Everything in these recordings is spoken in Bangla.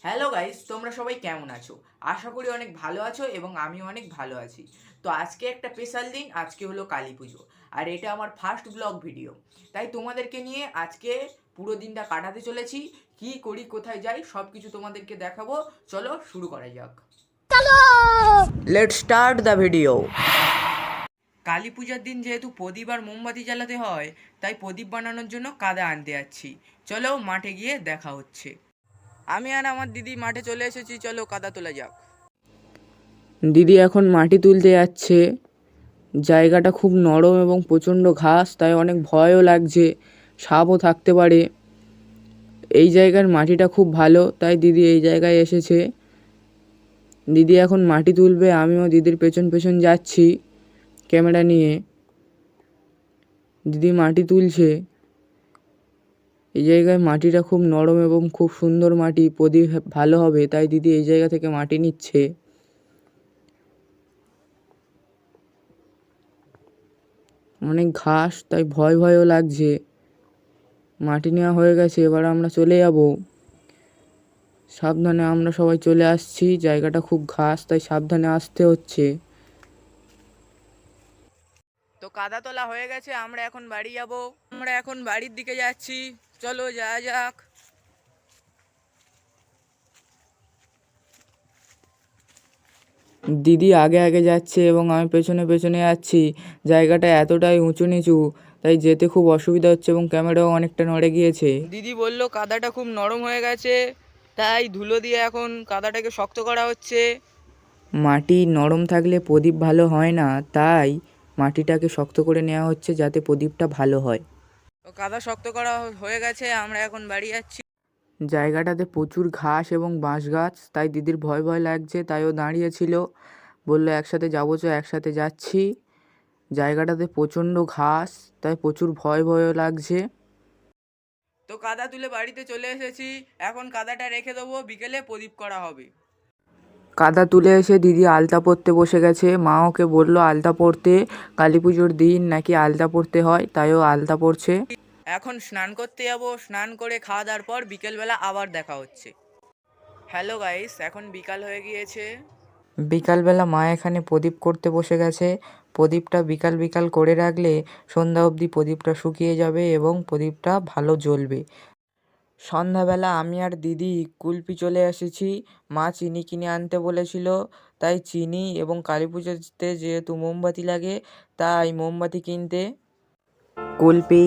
হ্যালো গাইস, তোমরা সবাই কেমন আছো? আশা করি অনেক ভালো আছো এবং আমিও অনেক ভালো আছি। তো আজকে একটা স্পেশাল দিন, আজকে হলো কালী পুজো। আর এটা আমার ফার্স্ট ব্লগ ভিডিও, তাই তোমাদেরকে নিয়ে আজকে পুরো দিনটা কাটাতে চলেছি। কি করি, কোথায় যাই, সব কিছু তোমাদেরকে দেখাবো। চলো শুরু করা যাক। Let's start the video. Kali পূজার দিন যেহেতু প্রদীপ আর মোমবাতি জ্বালাতে হয়, তাই প্রদীপ বানানোর জন্য কাদা আনতে যাচ্ছি। চলো মাঠে গিয়ে দেখা হচ্ছে। আমি আর আমার দিদি মাঠে চলে এসেছি, চলো কাদা তোলা যাক। দিদি এখন মাটি তুলতে যাচ্ছে। জায়গাটা খুব নরম এবং প্রচণ্ড ঘাস, তাই অনেক ভয়ও লাগছে, সাপও থাকতে পারে। এই জায়গার মাটিটা খুব ভালো, তাই দিদি এই জায়গায় এসেছে। দিদি এখন মাটি তুলবে, আমিও দিদির পেছন পেছন যাচ্ছি ক্যামেরা নিয়ে। দিদি মাটি তুলছে। এই জায়গায় মাটিটা খুব নরম এবং খুব সুন্দর মাটি, প্রদীপ ভালো হবে, তাই দিদি এই জায়গা থেকে মাটি নিচ্ছে। অনেক ঘাস, তাই ভয়ও লাগছে। মাটি নেওয়া হয়ে গেছে, এবার আমরা চলে যাব। সাবধানে আমরা সবাই চলে আসছি। জায়গাটা খুব ঘাস, তাই সাবধানে আসতে হচ্ছে। তো কাদা তোলা হয়ে গেছে, আমরা এখন বাড়ি যাব। আমরা এখন বাড়ির দিকে যাচ্ছি, চলো যাওয়া যাক। দিদি আগে আগে যাচ্ছে এবং আমি পেছনে পেছনে যাচ্ছি। জায়গাটা এতটাই উঁচু নিচু, তাই যেতে খুব অসুবিধা হচ্ছে এবং ক্যামেরাও অনেকটা নড়ে গিয়েছে। দিদি বলল কাদাটা খুব নরম হয়ে গেছে, তাই ধুলো দিয়ে এখন কাদাটাকে শক্ত করা হচ্ছে। মাটি নরম থাকলে প্রদীপ ভালো হয় না, তাই মাটিটাকে শক্ত করে নেওয়া হচ্ছে যাতে প্রদীপটা ভালো হয়। তো কাদা শক্ত করা হয়ে গেছে, আমরা এখন বাড়ি যাচ্ছি। জায়গাটাতে প্রচুর ঘাস এবং বাঁশ গাছ, তাই দিদির ভয় লাগছে, তাই ও দাঁড়িয়েছিল। বললো একসাথে যাবো, একসাথে যাচ্ছি। জায়গাটাতে প্রচণ্ড ঘাস, তাই প্রচুর ভয়ও লাগছে। তো কাদা তুলে বাড়িতে চলে এসেছি, এখন কাদাটা রেখে দেবো, বিকেলে প্রদীপ করা হবে। কাদা তুলে এসে দিদি আলতা পরতে বসে গেছে। মা ওকে বললো আলতা পরতে, কালী পুজোর দিন নাকি আলতা পরতে হয়, তাই ও আলতা পরছে। এখন স্নান করতে যাবো, স্নান করে খাওয়া দাওয়ার পর বিকেলবেলা আবার দেখা হচ্ছে। হ্যালো গাইস, এখন বিকাল হয়ে গিয়েছে। বিকালবেলা মা এখানে প্রদীপ করতে বসে গেছে। প্রদীপটা বিকাল বিকাল করে রাখলে সন্ধ্যা অবধি প্রদীপটা শুকিয়ে যাবে এবং প্রদীপটা ভালো জ্বলবে। সন্ধ্যাবেলা আমি আর দিদি কুলপি চলে এসেছি। মা চিনি কিনে আনতে বলেছিল, তাই চিনি এবং কালী পুজোতে যেহেতু মোমবাতি লাগে, তাই মোমবাতি কিনতে। কুলপি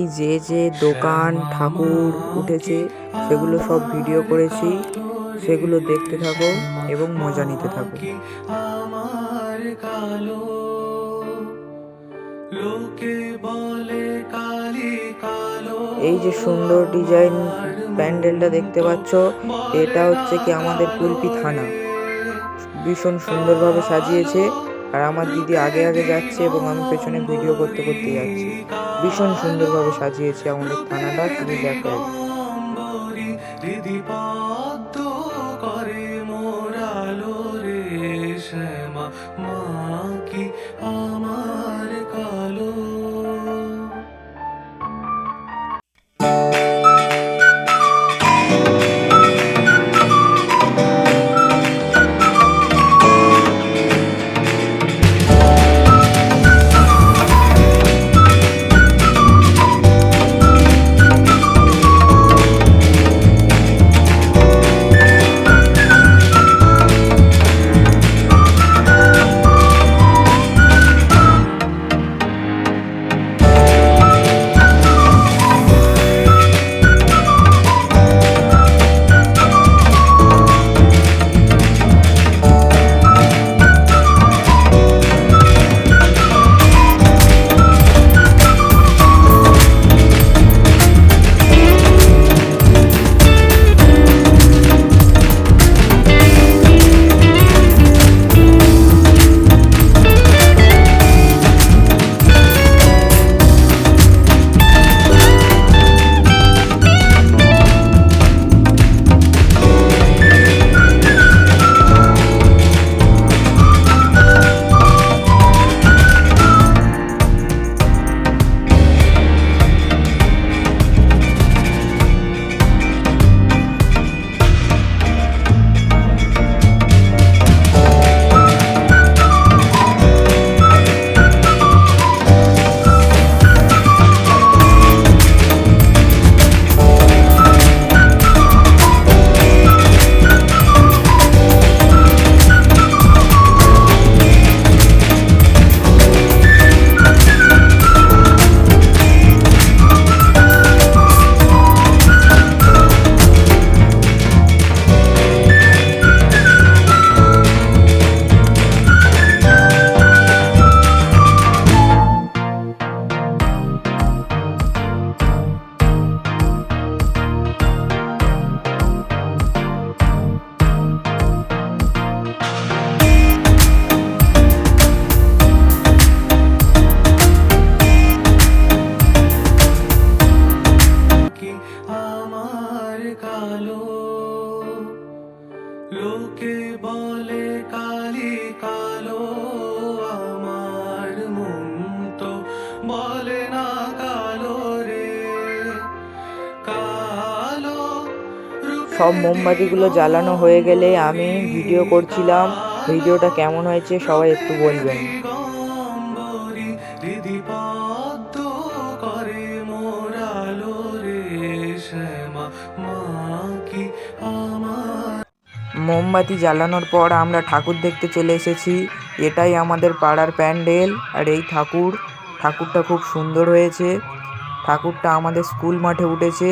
যে দোকান ঠাকুর উঠেছে সেগুলো সব ভিডিও করেছি, সেগুলো দেখতে থাকো এবং মজা নিতে থাকো। আমার কালো লোকে বলে কালী কালো। এই যে সুন্দর ডিজাইন প্যান্ডেলটা দেখতে পাচ্ছ, এটা হচ্ছে কি আমাদের কুলপি থানা। ভীষণ সুন্দরভাবে সাজিয়েছে, আর আমার দিদি আগে আগে যাচ্ছে এবং আমি পেছনে ভিডিও করতে করতে যাচ্ছি। ভীষণ সুন্দরভাবে সাজিয়েছে আমাদের থানাটা, তুমি দেখো। করে মোরালো রে শ্যামা মা কি আমার কালো। লোকে বলে কালি কালো, আমার মন তো বলে না কালো রে, কালো সব রূপের মোমবাতিগুলো জ্বালানো হয়ে গেলে আমি ভিডিও দিগম্বরী, করছিলাম। কালো ভিডিওটা কেমন হয়েছে সবাই একটু রূপের বলবেন। দিগম্বরী, হৃদি পদ্ম করে মোরালো রে, শ্যামা মা কি আমার। মোমবাতি জ্বালানোর পর আমরা ঠাকুর দেখতে চলে এসেছি। এটাই আমাদের পাড়ার প্যান্ডেল। আর এই ঠাকুরটা খুব সুন্দর হয়েছে। ঠাকুরটা আমাদের স্কুল মাঠে উঠেছে।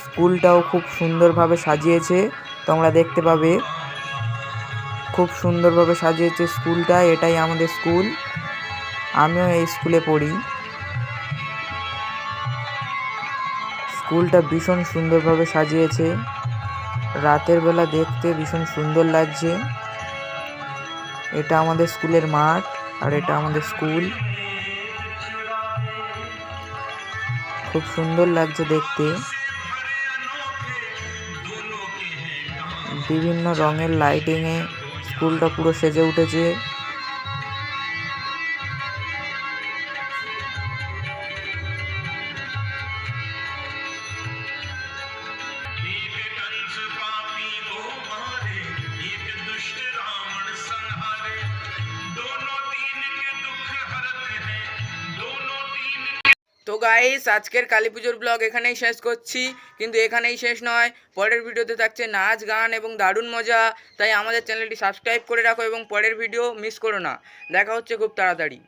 স্কুলটাও খুব সুন্দরভাবে সাজিয়েছে, তোমরা দেখতে পাবে। খুব সুন্দরভাবে সাজিয়েছে স্কুলটা। এটাই আমাদের স্কুল, আমিও এই স্কুলে পড়ি। স্কুলটা ভীষণ সুন্দরভাবে সাজিয়েছে, রাতের বেলা দেখতে ভীষণ সুন্দর লাগছে। এটা আমাদের স্কুলের মাঠ, আর এটা আমাদের স্কুল। খুব সুন্দর লাগছে দেখতে। বিভিন্ন রঙের লাইটিংয়ে স্কুলটা পুরো সেজে উঠেছে। তো গাইস, আজকের কালী পুজোর ব্লগ এখানেই শেষ করছি, কিন্তু এখানেই শেষ নয়। পরের ভিডিওতে থাকছে নাচ গান এবং দারুণ মজা। তাই আমাদের চ্যানেলটি সাবস্ক্রাইব করে রাখো এবং পরের ভিডিও মিস করো না। দেখা হচ্ছে খুব তাড়াতাড়ি।